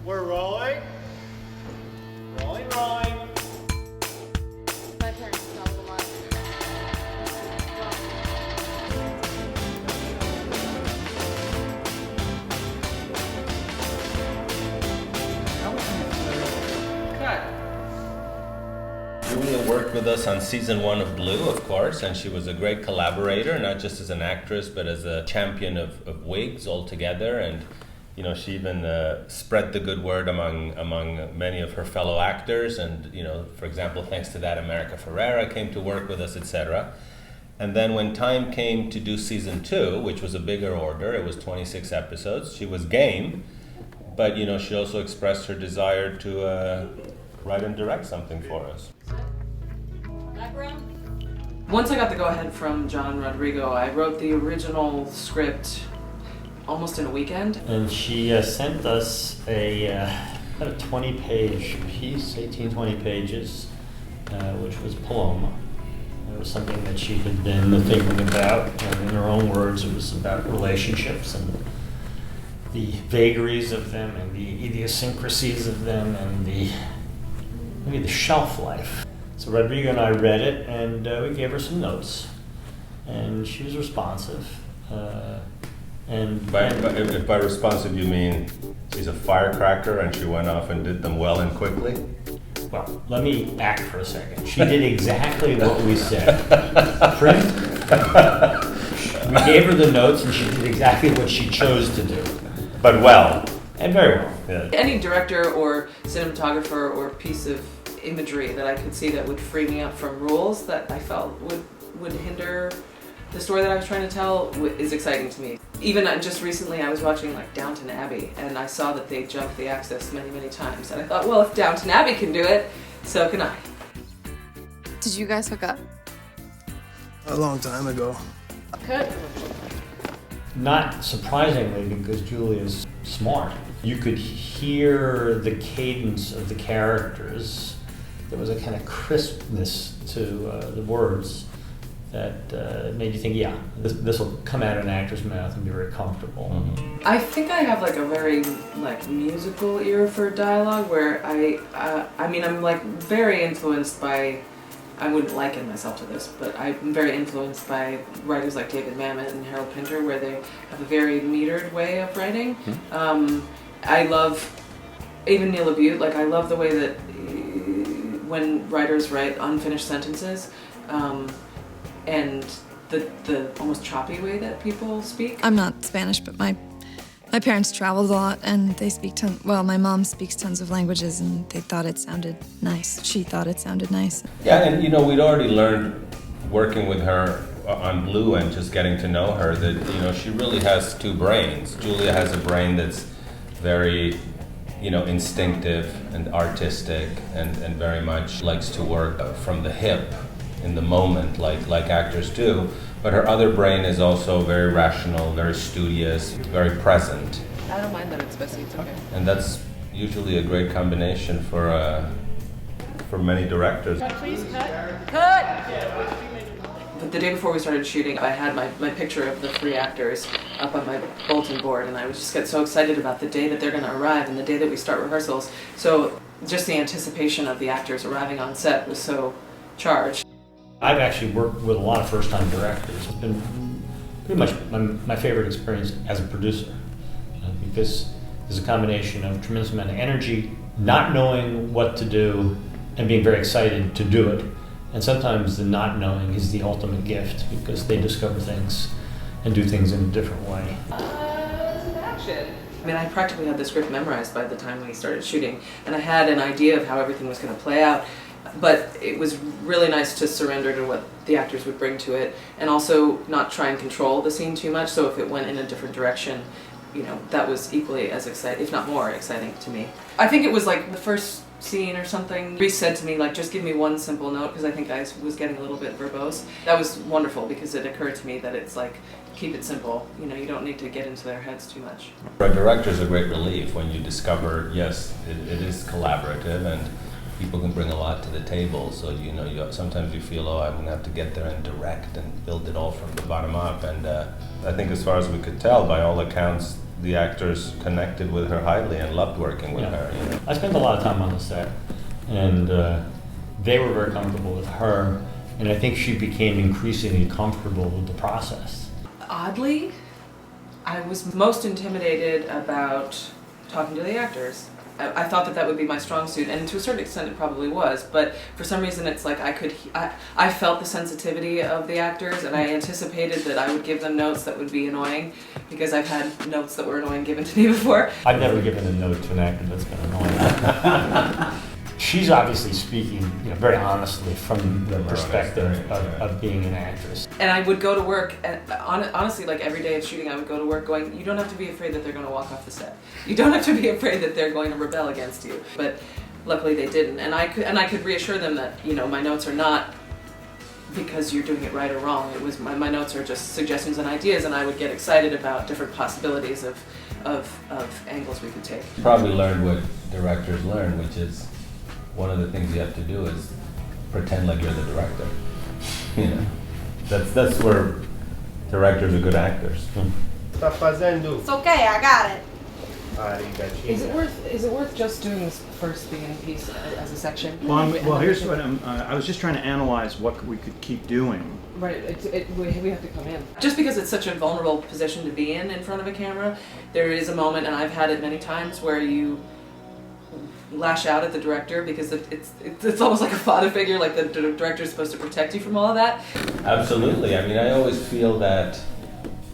We're rolling. Rolling, rolling. My parents traveled a lot. Julia worked with us on season 1 of Blue, of course, and she was a great collaborator, not just as an actress, but as a champion of WIGS altogether. And you know, she even spread the good word among many of her fellow actors. And you know, for example, thanks to that, America Ferrera came to work with us, etc. And then when time came to do season 2, which was a bigger order, it was 26 episodes. She was game, but you know, she also expressed her desire to write and direct something for us. Once I got the go-ahead from John Rodrigo, I wrote the original script almost in a weekend. And she sent us about a 20-page piece, 20 pages, which was Paloma. It was something that she had been thinking about. In her own words, it was about relationships and the vagaries of them and the idiosyncrasies of them and maybe the shelf life. So Rodrigo and I read it, and we gave her some notes, and she was responsive. If by responsive you mean she's a firecracker and she went off and did them well and quickly? Well, let me act for a second. She did exactly what we said. Print. We gave her the notes, and she did exactly what she chose to do. But well. And very well. Yeah. Any director or cinematographer or piece of imagery that I could see that would free me up from rules that I felt would hinder the story that I was trying to tell is exciting to me. Even just recently I was watching like Downton Abbey, and I saw that they jumped the access many times, and I thought, well, if Downton Abbey can do it, so can I. Did you guys hook up? A long time ago. Good. Not surprisingly, because Julia's smart. You could hear the cadence of the characters. There was a kind of crispness to the words that made you think, yeah, this will come out of an actor's mouth and be very comfortable. Mm-hmm. I think I have like a very like musical ear for dialogue, where I'm like very influenced by. I wouldn't liken myself to this, but I'm very influenced by writers like David Mamet and Harold Pinter, where they have a very metered way of writing. Mm-hmm. I love even Neil LaBute. Like I love the way that when writers write unfinished sentences, and the almost choppy way that people speak. I'm not Spanish, but my parents traveled a lot, and they speak my mom speaks tons of languages, and they thought it sounded nice. She thought it sounded nice. Yeah, and you know, we'd already learned working with her on Blue and just getting to know her that, you know, she really has two brains. Julia has a brain that's very, you know, instinctive and artistic and very much likes to work from the hip in the moment like actors do. But her other brain is also very rational, very studious, very present. I don't mind that it's messy, it's okay. And that's usually a great combination for many directors. Please cut! But the day before we started shooting, I had my picture of the 3 actors up on my bulletin board, and I was just get so excited about the day that they're going to arrive and the day that we start rehearsals. So just the anticipation of the actors arriving on set was so charged. I've actually worked with a lot of first-time directors. It's been pretty much my favorite experience as a producer, because there's a combination of tremendous amount of energy, not knowing what to do, and being very excited to do it. And sometimes the not knowing is the ultimate gift, because they discover things and do things in a different way. Action. I mean, I practically had the script memorized by the time we started shooting, and I had an idea of how everything was going to play out. But it was really nice to surrender to what the actors would bring to it, and also not try and control the scene too much. So if it went in a different direction, you know, that was equally as exciting, if not more exciting to me. I think it was like the first scene or something. Rhys said to me, like, just give me one simple note, because I think I was getting a little bit verbose. That was wonderful, because it occurred to me that it's like, keep it simple. You know, you don't need to get into their heads too much. For a director, it's a great relief when you discover, yes, it is collaborative, and people can bring a lot to the table. So sometimes you feel, I'm gonna have to get there and direct and build it all from the bottom up. And I think, as far as we could tell, by all accounts, the actors connected with her highly and loved working with her. I spent a lot of time on the set, and they were very comfortable with her, and I think she became increasingly comfortable with the process. Oddly, I was most intimidated about talking to the actors. I thought that would be my strong suit, and to a certain extent it probably was, but for some reason it's like I felt the sensitivity of the actors, and I anticipated that I would give them notes that would be annoying, because I've had notes that were annoying given to me before. I've never given a note to an actor that's been annoying. She's obviously speaking, very honestly from the perspective of being an actress. And I would go to work, and honestly, like every day of shooting, I would go to work going, you don't have to be afraid that they're going to walk off the set. You don't have to be afraid that they're going to rebel against you. But luckily they didn't. And I could reassure them that, my notes are not because you're doing it right or wrong. It was my notes are just suggestions and ideas, and I would get excited about different possibilities of angles we could take. You probably learned what directors learn, which is one of the things you have to do is pretend like you're the director. That's where directors are good actors. Tá fazendo? It's okay, I got it. Is it worth just doing this first beginning piece as a section? Well, here's what I was just trying to analyze what we could keep doing. Right, we have to come in. Just because it's such a vulnerable position to be in front of a camera, there is a moment, and I've had it many times, where you lash out at the director because it's almost like a father figure, like the director is supposed to protect you from all of that. Absolutely. I mean, I always feel that,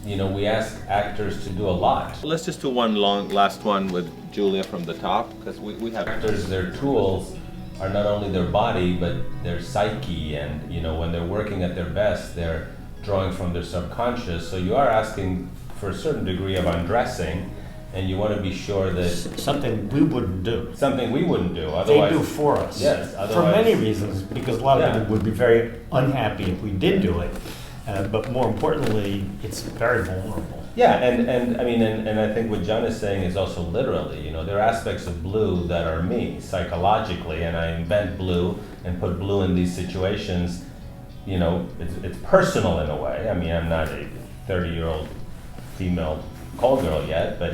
we ask actors to do a lot. Let's just do one last one with Julia from the top, because we have actors, their tools are not only their body, but their psyche, and when they're working at their best, they're drawing from their subconscious. So you are asking for a certain degree of undressing, and you want to be sure that Something we wouldn't do. something we wouldn't do. Otherwise, They do for us. Yes, For otherwise- many reasons, because a lot of people would be very unhappy if we did do it. But more importantly, it's very vulnerable. Yeah, and I mean, and I think what John is saying is also literally, there are aspects of Blue that are me psychologically, and I invent Blue and put Blue in these situations. It's personal in a way. I mean, I'm not a 30-year-old female call girl yet, but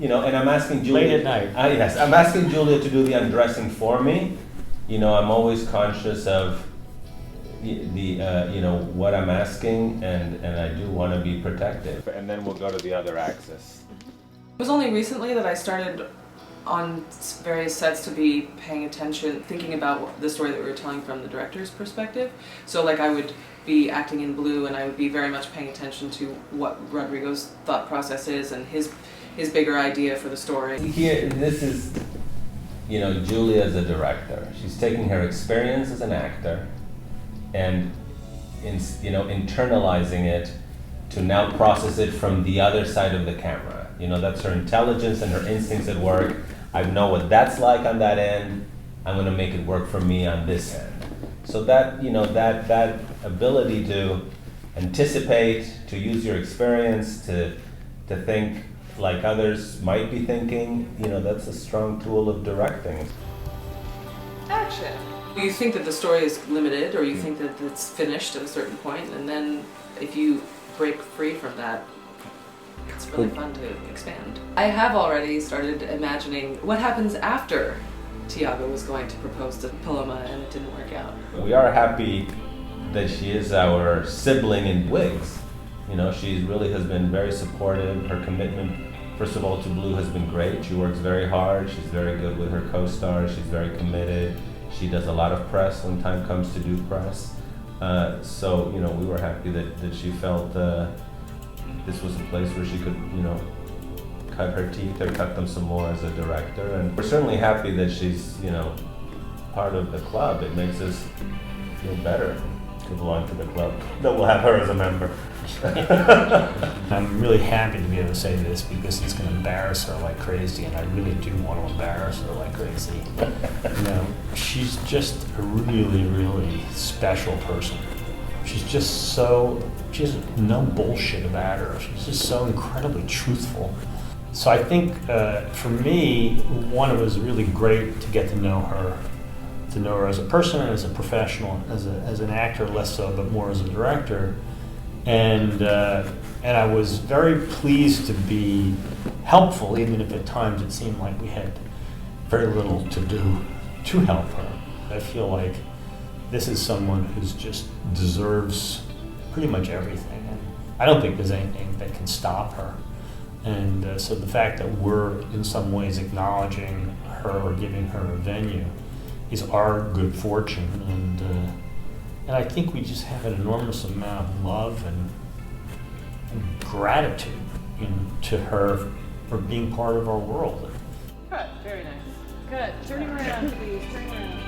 and I'm asking Julia. Late at night. Yes, I'm asking Julia to do the undressing for me. I'm always conscious of what I'm asking, and I do want to be protective. And then we'll go to the other axis. It was only recently that I started on various sets to be paying attention, thinking about the story that we were telling from the director's perspective. So like I would be acting in Blue, and I would be very much paying attention to what Rodrigo's thought process is and his bigger idea for the story. Here, this is, Julia as a director. She's taking her experience as an actor and internalizing it to now process it from the other side of the camera. That's her intelligence and her instincts at work. I know what that's like on that end. I'm going to make it work for me on this end. So that, that ability to anticipate, to use your experience, to think like others might be thinking, that's a strong tool of directing. Action. You think that the story is limited, or you think that it's finished at a certain point, and then if you break free from that, it's really fun to expand. I have already started imagining what happens after Tiago was going to propose to Paloma and it didn't work out. We are happy that she is our sibling in WIGS. She really has been very supportive. Her commitment, first of all, to Blue has been great. She works very hard. She's very good with her co-stars. She's very committed. She does a lot of press when time comes to do press. So, we were happy that she felt this was a place where she could, cut her teeth or cut them some more as a director. And we're certainly happy that she's, part of the club. It makes us feel better to belong to the club. That we'll have her as a member. I'm really happy to be able to say this because it's going to embarrass her like crazy, and I really do want to embarrass her like crazy. She's just a really, really special person. She's just she has no bullshit about her. She's just so incredibly truthful. So I think for me, one, it was really great to get to know her to know her as a person and as a professional, as an actor, less so, but more as a director. And I was very pleased to be helpful, even if at times it seemed like we had very little to do to help her. I feel like this is someone who's just deserves pretty much everything. And I don't think there's anything that can stop her. And so the fact that we're in some ways acknowledging her or giving her a venue is our good fortune. And I think we just have an enormous amount of love and gratitude, you know, to her for being part of our world. Good, very nice. Good. Turning around, please. Turning around.